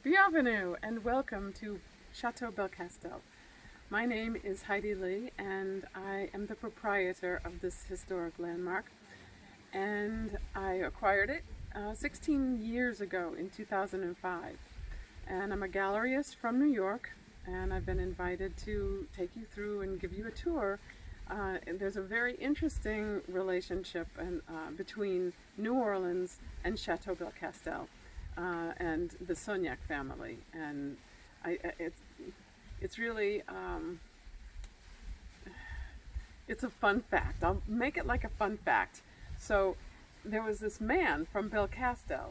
Bienvenue and welcome to Château de Belcastel. My name is Heidi Leigh and I am the proprietor of this historic landmark, and I acquired it 16 years ago in 2005. And I'm a galleryist from New York, and I've been invited to take you through and give you a tour. And there's a very interesting relationship between New Orleans and Château de Belcastel. And the Soignac family, and it's really it's a fun fact. I'll make it like a fun fact. So there was this man from Belcastel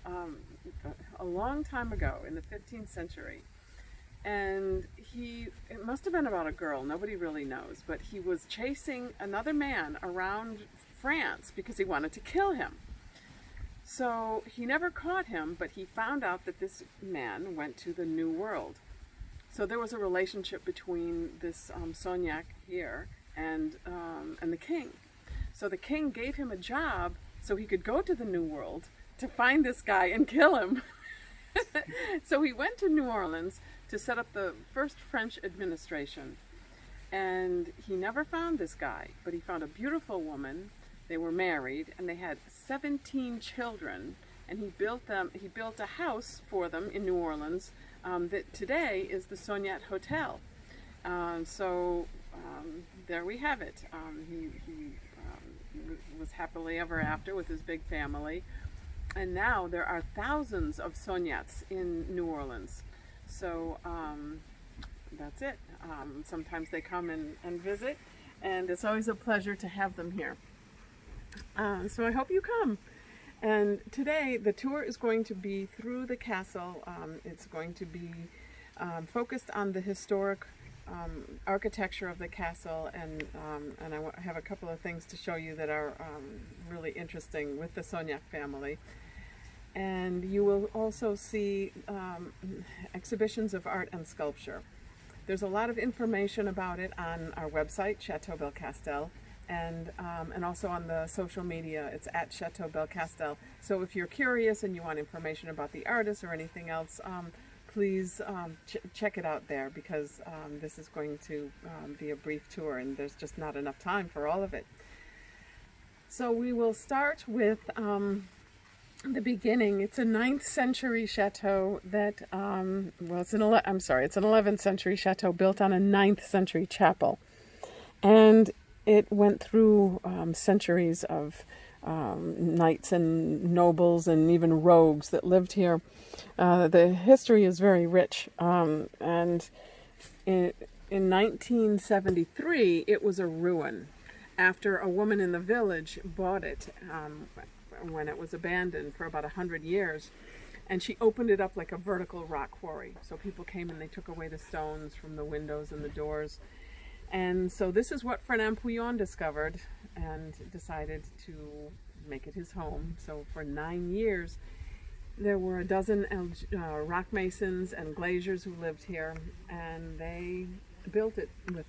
a long time ago in the 15th century, and it must have been about a girl, nobody really knows, but he was chasing another man around France because he wanted to kill him. So he never caught him, but he found out that this man went to the New World. So there was a relationship between this Soignac here and the king. So the king gave him a job so he could go to the New World to find this guy and kill him. So he went to New Orleans to set up the first French administration. And he never found this guy, but he found a beautiful woman. They were married and they had 17 children, and he built a house for them in New Orleans that today is the Soignac Hotel. There we have it. He was happily ever after with his big family, and now there are thousands of Soignacs in New Orleans. So that's it. Sometimes they come and visit, and it's always a pleasure to have them here. So I hope you come. And today the tour is going to be through the castle. It's going to be focused on the historic architecture of the castle, and I have a couple of things to show you that are really interesting with the Soignac family. And you will also see exhibitions of art and sculpture. There's a lot of information about it on our website, Château de Belcastel. And also on the social media, it's at Château de Belcastel. So if you're curious and you want information about the artist or anything else, please check it out there, because this is going to be a brief tour and there's just not enough time for all of it. So we will start with the beginning. It's a 9th century chateau that, it's an 11th century chateau built on a 9th century chapel. And it went through centuries of knights and nobles and even rogues that lived here. The history is very rich. And in 1973, it was a ruin after a woman in the village bought it when it was abandoned for about 100 years. And she opened it up like a vertical rock quarry. So people came and they took away the stones from the windows and the doors. And so this is what Fernand Pouillon discovered and decided to make it his home. So for 9 years, there were a dozen rock masons and glaziers who lived here, and they built it with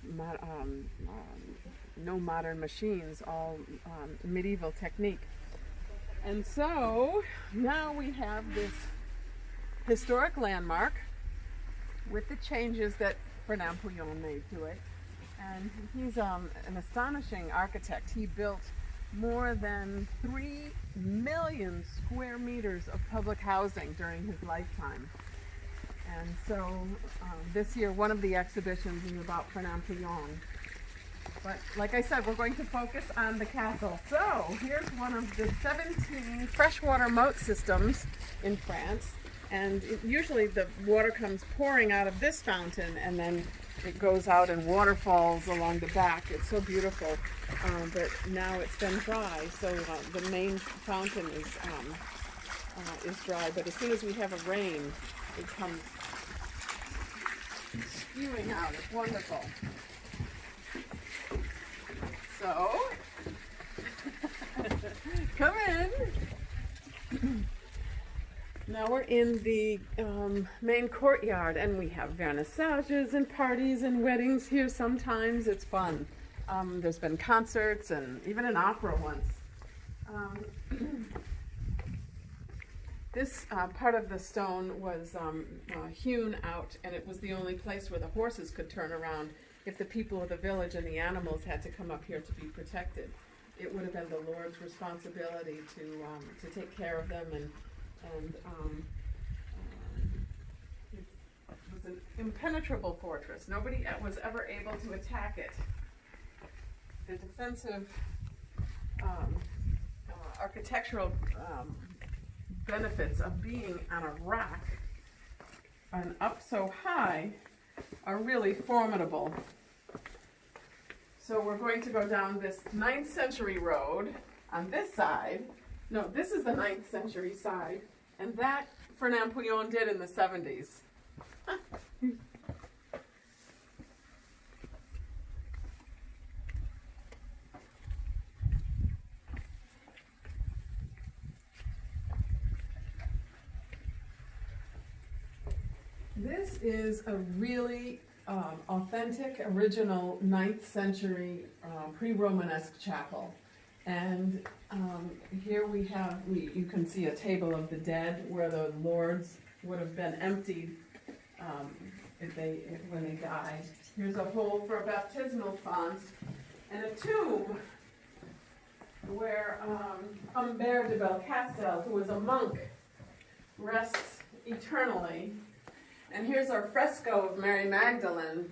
no modern machines, all medieval technique. And so now we have this historic landmark with the changes that Fernand Pouillon made to it. And he's an astonishing architect. He built more than 3 million square meters of public housing during his lifetime. And so this year, one of the exhibitions is about Fernand Pouillon. But like I said, we're going to focus on the castle. So here's one of the 17 freshwater moat systems in France. And usually the water comes pouring out of this fountain, and then it goes out in waterfalls along the back. It's so beautiful, but now it's been dry, so the main fountain is dry. But as soon as we have a rain, it comes spewing out. It's wonderful. So, come in. Now we're in the main courtyard, and we have vernissages and parties and weddings here sometimes. It's fun. There's been concerts and even an opera once. This part of the stone was hewn out, and it was the only place where the horses could turn around if the people of the village and the animals had to come up here to be protected. It would have been the Lord's responsibility to take care of them, and it was an impenetrable fortress. Nobody was ever able to attack it. The defensive architectural benefits of being on a rock and up so high are really formidable. So we're going to go down this 9th century road on this side. No, this is the 9th century side, and that Fernand Pouillon did in the 70s. This is a really authentic, original 9th century pre-Romanesque chapel. And here you can see a table of the dead where the lords would have been emptied when they died. Here's a hole for a baptismal font, and a tomb where Château de Belcastel, who was a monk, rests eternally. And here's our fresco of Mary Magdalene.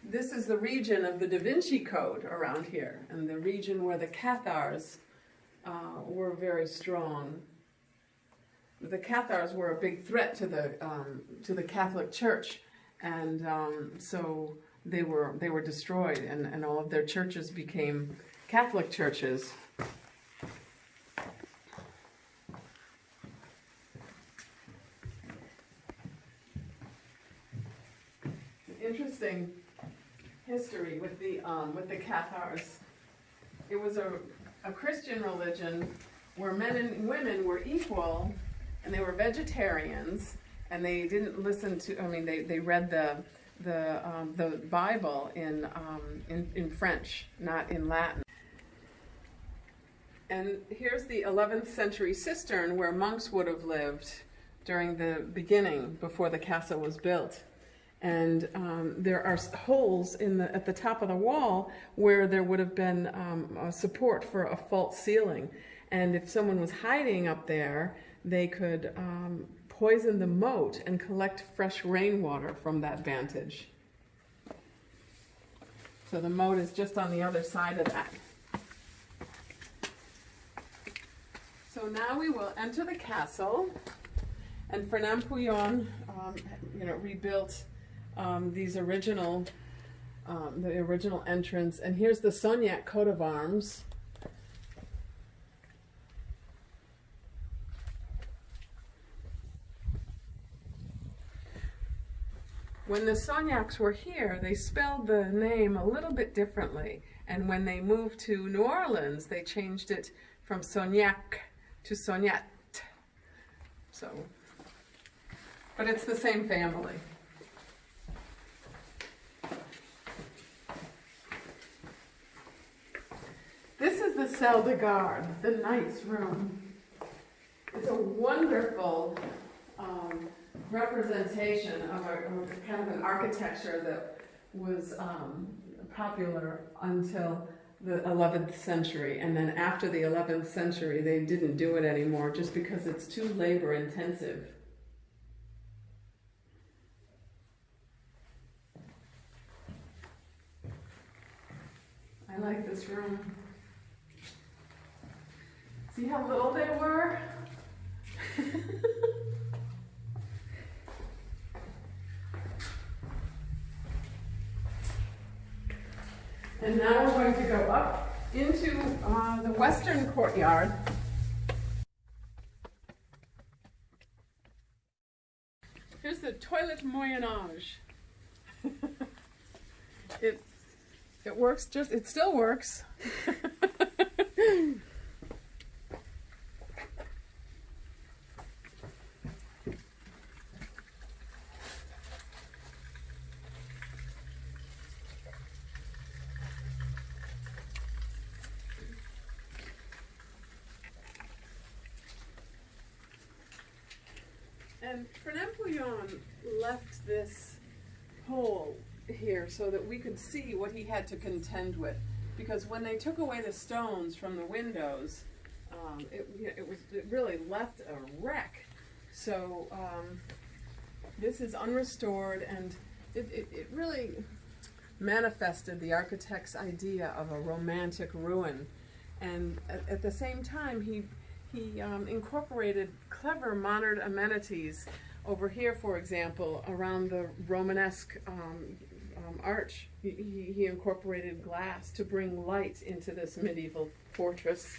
This is the region of the Da Vinci Code around here, and the region where the Cathars were very strong. The Cathars were a big threat to the Catholic Church, and so they were destroyed, and all of their churches became Catholic churches. Interesting history with the Cathars. It was a Christian religion where men and women were equal, and they were vegetarians, and they didn't listen to. I mean, they read the Bible in French, not in Latin. And here's the 11th century cistern where monks would have lived during the beginning, before the castle was built. And there are holes at the top of the wall where there would have been a support for a false ceiling. And if someone was hiding up there, they could poison the moat and collect fresh rainwater from that vantage. So the moat is just on the other side of that. So now we will enter the castle, and Fernand Pouillon, rebuilt the original entrance, and here's the Sognac coat of arms. When the Sognacs were here, they spelled the name a little bit differently, and when they moved to New Orleans, they changed it from Sognac to Sognat. So, but it's the same family. This is the Salle de Garde, the knight's room. It's a wonderful representation of a kind of an architecture that was popular until the 11th century. And then after the 11th century, they didn't do it anymore just because it's too labor intensive. I like this room. See how little they were? And now we're going to go up into the western courtyard. Here's the Toilette Moyen Age. It works it still works. And Fernand left this hole here so that we could see what he had to contend with. Because when they took away the stones from the windows, it really left a wreck. So this is unrestored, and it really manifested the architect's idea of a romantic ruin. And at the same time, he incorporated clever modern amenities. Over here, for example, around the Romanesque arch, he incorporated glass to bring light into this medieval fortress.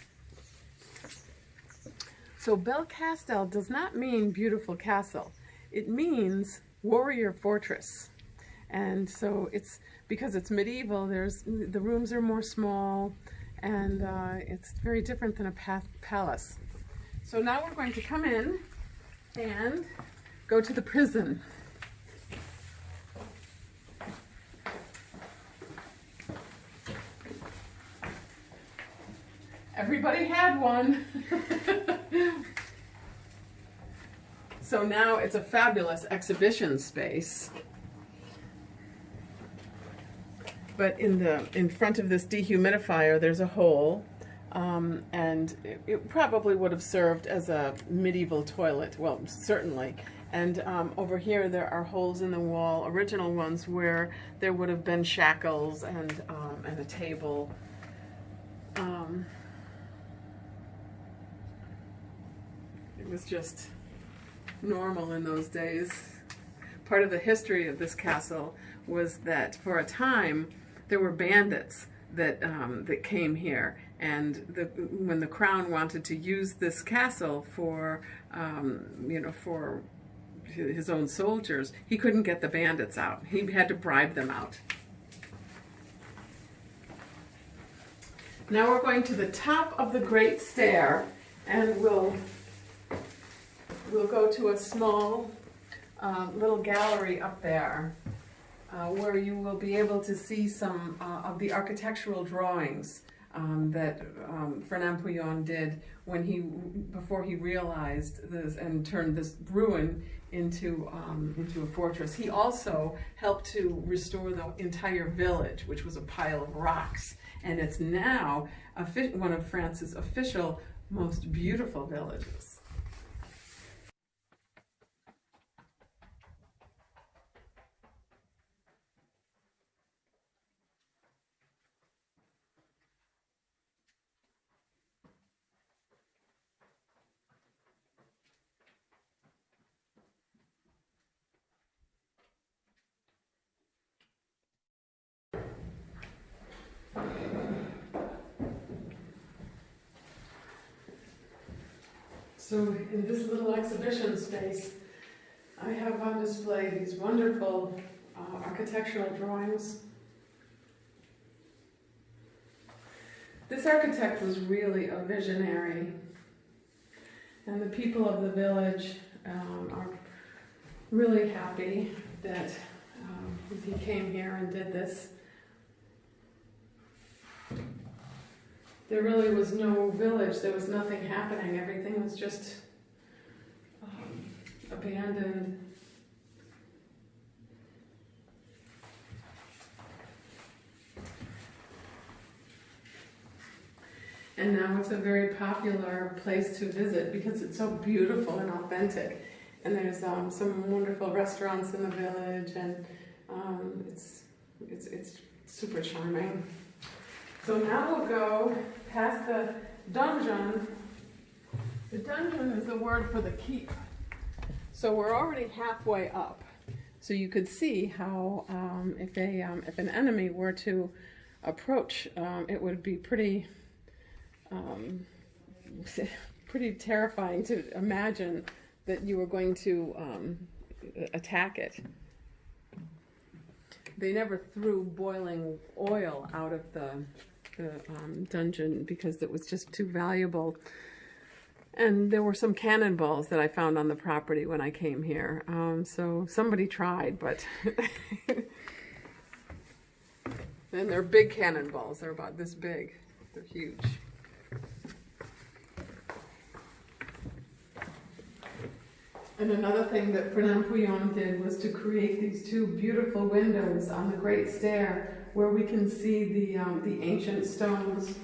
So Belcastel does not mean beautiful castle. It means warrior fortress. And so it's, because it's medieval, the rooms are more small, and it's very different than a palace. So now we're going to come in and go to the prison. Everybody had one. So now it's a fabulous exhibition space. But in front of this dehumidifier, there's a hole, and it probably would have served as a medieval toilet. Well, certainly. And over here, there are holes in the wall, original ones, where there would have been shackles and a table. It was just normal in those days. Part of the history of this castle was that for a time there were bandits that came here, and when the crown wanted to use this castle for for his own soldiers, he couldn't get the bandits out. He had to bribe them out. Now we're going to the top of the Great Stair, and we'll go to a small little gallery up there where you will be able to see some of the architectural drawings that Fernand did before he realized this and turned this ruin into a fortress. He also helped to restore the entire village, which was a pile of rocks, and it's now one of France's official most beautiful villages. So in this little exhibition space, I have on display these wonderful architectural drawings. This architect was really a visionary, and the people of the village are really happy that he came here and did this. There really was no village, there was nothing happening, everything was just abandoned. And now it's a very popular place to visit because it's so beautiful and authentic. And there's some wonderful restaurants in the village, and it's super charming. So now we'll go past the dungeon. The dungeon is the word for the keep. So we're already halfway up. So you could see how if an enemy were to approach, it would be pretty terrifying to imagine that you were going to attack it. They never threw boiling oil out of the dungeon because it was just too valuable. And there were some cannonballs that I found on the property when I came here. So somebody tried, but and they're big cannonballs. They're about this big. They're huge. And another thing that Fernand Pouillon did was to create these two beautiful windows on the Great Stair where we can see the ancient stones.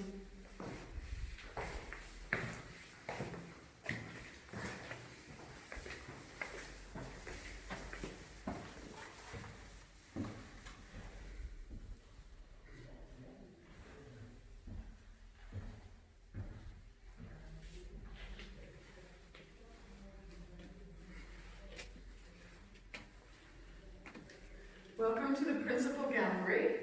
Welcome to the principal gallery.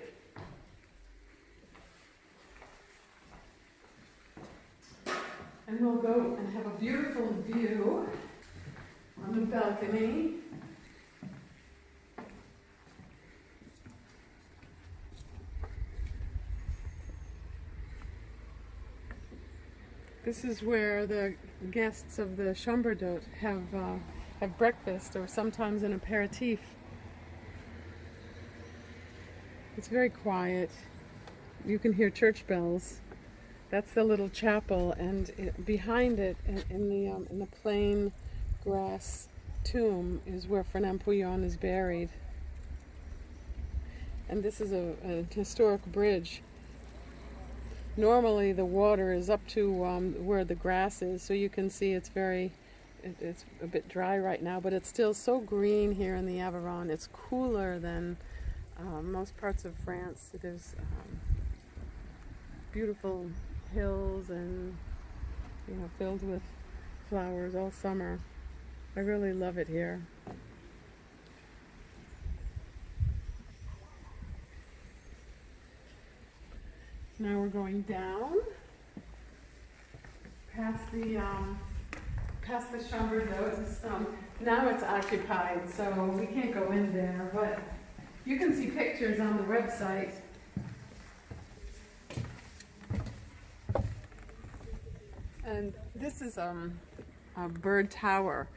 And we'll go and have a beautiful view on the balcony. This is where the guests of the chambre d'hôte have breakfast, or sometimes an aperitif. It's very quiet. You can hear church bells. That's the little chapel, and behind it, in the plain grass tomb, is where Fernand Pouillon is buried. And this is a historic bridge. Normally, the water is up to where the grass is, so you can see it's a bit dry right now, but it's still so green here in the Aveyron. It's cooler than most parts of France. There's beautiful hills and filled with flowers all summer. I really love it here. Now we're going down past the chambre d'hôte. Now it's occupied, so we can't go in there, but you can see pictures on the website. And this is a bird tower.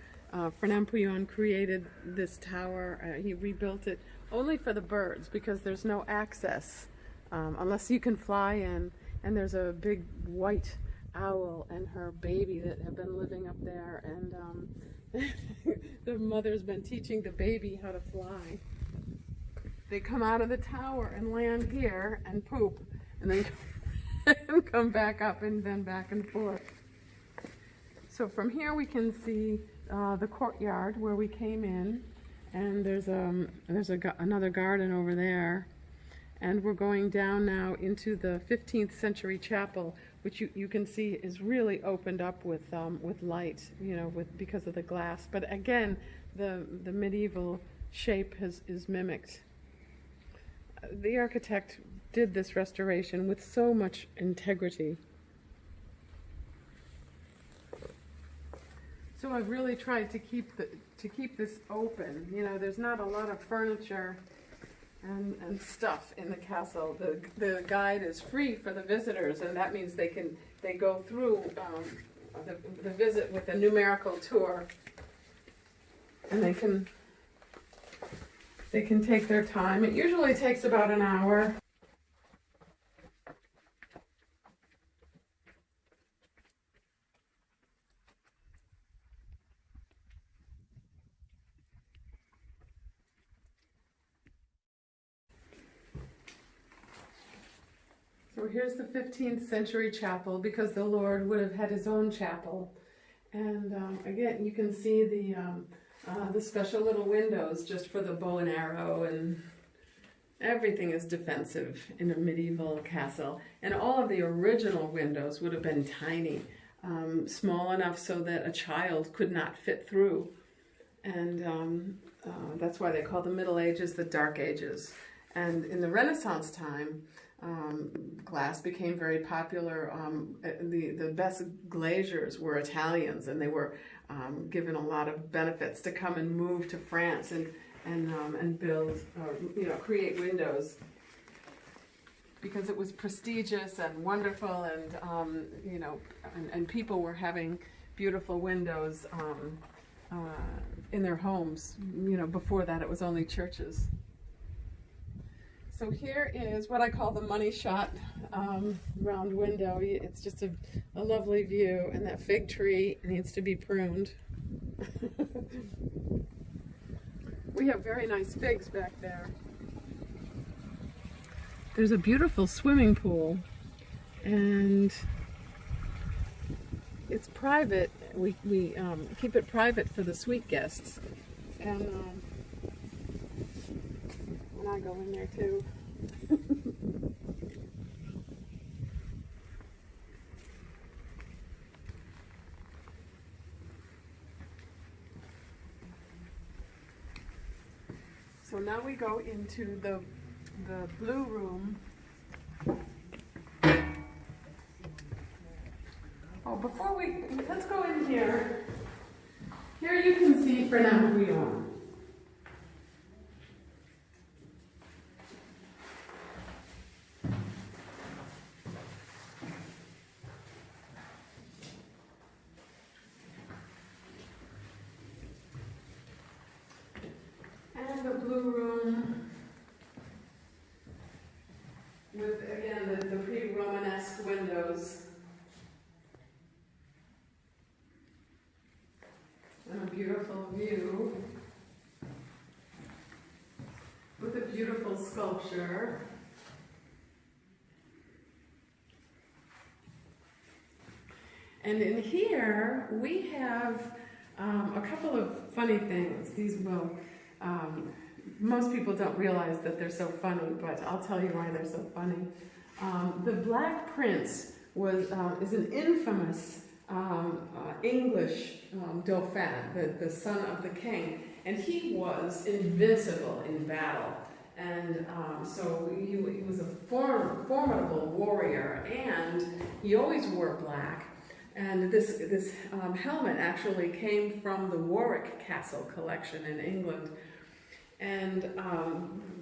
Fernand Pouillon created this tower. He rebuilt it only for the birds because there's no access unless you can fly in. And there's a big white owl and her baby that have been living up there. And the mother's been teaching the baby how to fly. They come out of the tower and land here and poop, and then come back up and then back and forth. So from here we can see the courtyard where we came in, and there's another garden over there. And we're going down now into the 15th century chapel, which you can see is really opened up with light, because of the glass. But again, the medieval shape is mimicked. The architect did this restoration with so much integrity. So I've really tried to keep this open. There's not a lot of furniture and stuff in the castle. The guide is free for the visitors, and that means they go through the visit with a numerical tour, and they can take their time. It usually takes about an hour. So here's the 15th century chapel, because the Lord would have had his own chapel. And again, you can see the special little windows just for the bow and arrow, and everything is defensive in a medieval castle. And all of the original windows would have been tiny, small enough so that a child could not fit through. And that's why they call the Middle Ages the Dark Ages. And in the Renaissance time, glass became very popular. The best glaziers were Italians, and they were given a lot of benefits to come and move to France and build, create windows, because it was prestigious and wonderful, and people were having beautiful windows in their homes. Before that it was only churches. So here is what I call the money shot round window. It's just a lovely view, and that fig tree needs to be pruned. We have very nice figs back there. There's a beautiful swimming pool, and it's private. We keep it private for the suite guests, and I go in there too. So now we go into the blue room. Oh, let's go in here. Here you can see Fernand Guillaume. And the blue room with, again, the pre-Romanesque windows. And a beautiful view with a beautiful sculpture. And in here we have a couple of funny things. Most people don't realize that they're so funny, but I'll tell you why they're so funny. The Black Prince is an infamous English Dauphin, the son of the king, and he was invincible in battle. And so he was a formidable warrior, and he always wore black. And this helmet actually came from the Warwick Castle collection in England. And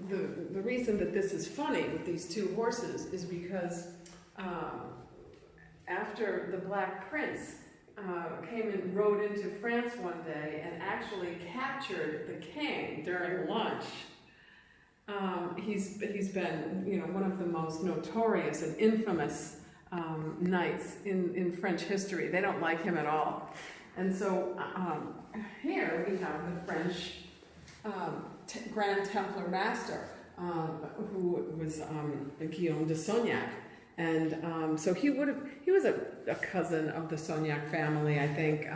the reason that this is funny with these two horses is because after the Black Prince came and rode into France one day and actually captured the king during lunch, he's been one of the most notorious and infamous knights in French history. They don't like him at all. And so here we have the French Grand Templar Master, who was Guillaume de Saugnac. And so he was a cousin of the Saugnac family, I think.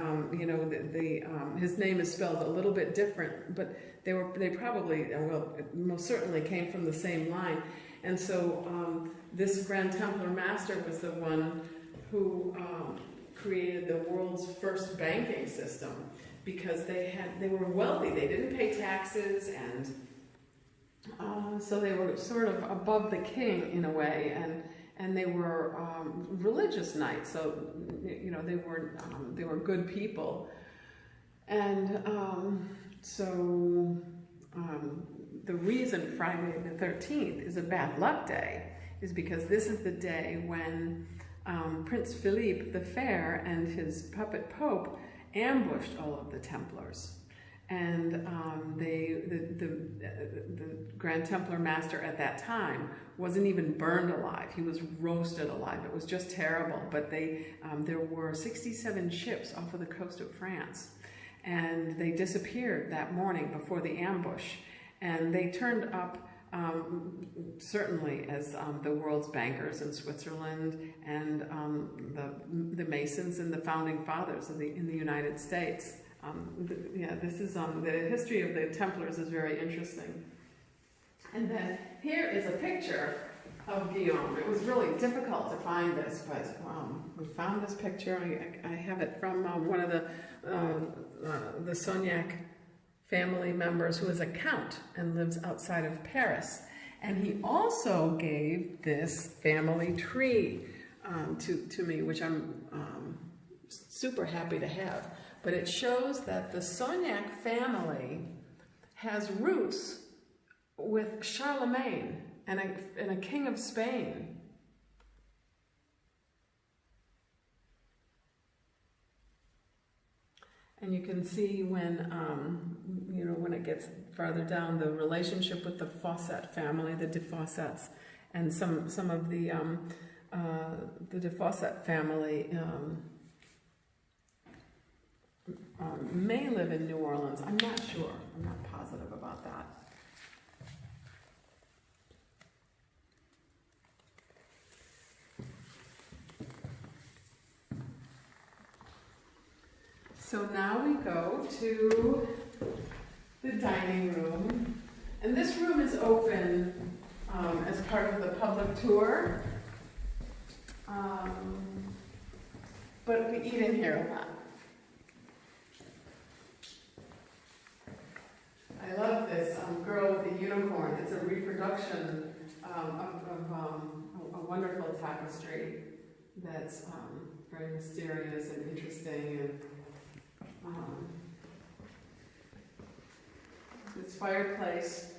His name is spelled a little bit different, but they probably, most certainly came from the same line. And so this Grand Templar Master was the one who created the world's first banking system, because they were wealthy. They didn't pay taxes, and so they were sort of above the king in a way, and they were religious knights. So they were good people, and the reason Friday the 13th is a bad luck day is because this is the day when Prince Philippe the Fair and his puppet Pope ambushed all of the Templars. And the Grand Templar Master at that time wasn't even burned alive. He was roasted alive. It was just terrible. But there were 67 ships off of the coast of France, and they disappeared that morning before the ambush. And they turned up certainly as the world's bankers in Switzerland, and the Masons and the founding fathers in the United States. This is the history of the Templars is very interesting. And then here is a picture of Guillaume. It was really difficult to find this, but we found this picture. I have it from one of the Saugnac family members, who is a count and lives outside of Paris. And he also gave this family tree to me, which I'm super happy to have. But it shows that the Saugnac family has roots with Charlemagne and a king of Spain. And you can see when it gets farther down, the relationship with the Fawcett family, the de Fawcettes, and some of the de Fawcett family may live in New Orleans. I'm not sure. I'm not positive about that. So now we go to the dining room. And this room is open as part of the public tour. But we eat in here a lot. I love this girl with the unicorn. It's a reproduction of a wonderful tapestry that's very mysterious and interesting. And this fireplace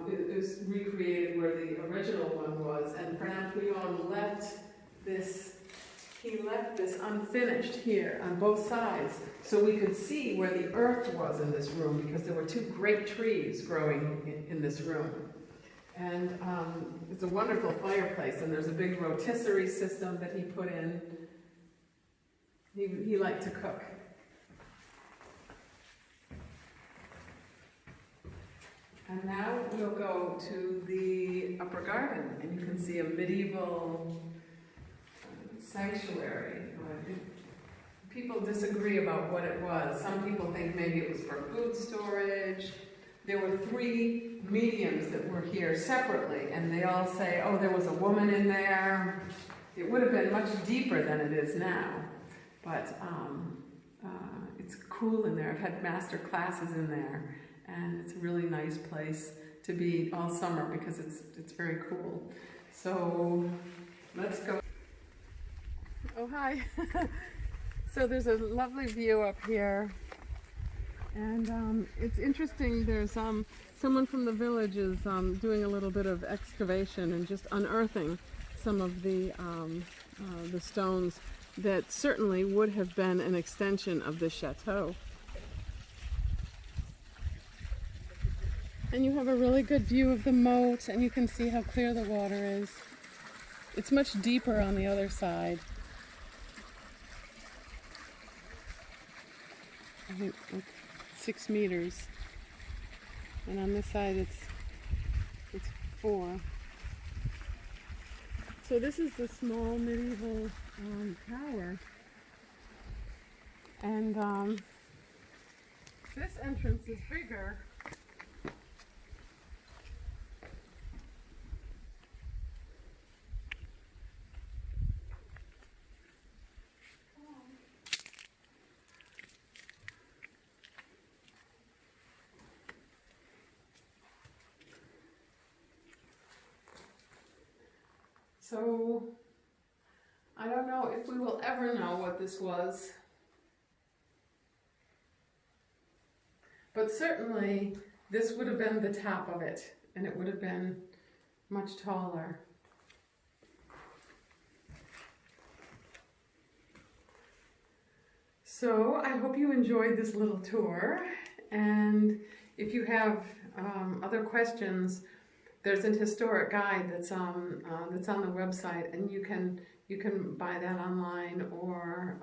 is recreated where the original one was, and Fernand Pouillon left this unfinished here on both sides so we could see where the earth was in this room, because there were two great trees growing in this room. And it's a wonderful fireplace, and there's a big rotisserie system that he put in. He liked to cook. And now we'll go to the upper garden, and you can see a medieval sanctuary. People disagree about what it was. Some people think maybe it was for food storage. There were 3 mediums that were here separately, and they all say, oh, there was a woman in there. It would have been much deeper than it is now, but it's cool in there. I've had master classes in there, and it's a really nice place to be all summer because it's very cool. So let's go. Oh, hi. So there's a lovely view up here, and it's interesting. There's someone from the village is doing a little bit of excavation and just unearthing some of the stones that certainly would have been an extension of the chateau. And you have a really good view of the moat, and you can see how clear the water is. It's much deeper on the other side. I think like 6 meters. And on this side it's 4. So this is the small medieval tower. And this entrance is bigger. So, I don't know if we will ever know what this was, but certainly this would have been the top of it, and it would have been much taller. So, I hope you enjoyed this little tour, and if you have other questions, there's a historic guide that's on the website, and you can buy that online, or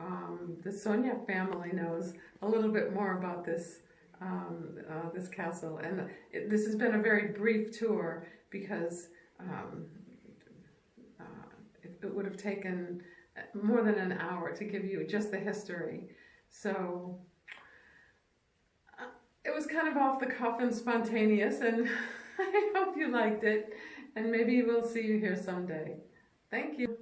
the Sonia family knows a little bit more about this this castle. And this has been a very brief tour because it would have taken more than an hour to give you just the history. So it was kind of off the cuff and spontaneous, and I hope you liked it, and maybe we'll see you here someday. Thank you.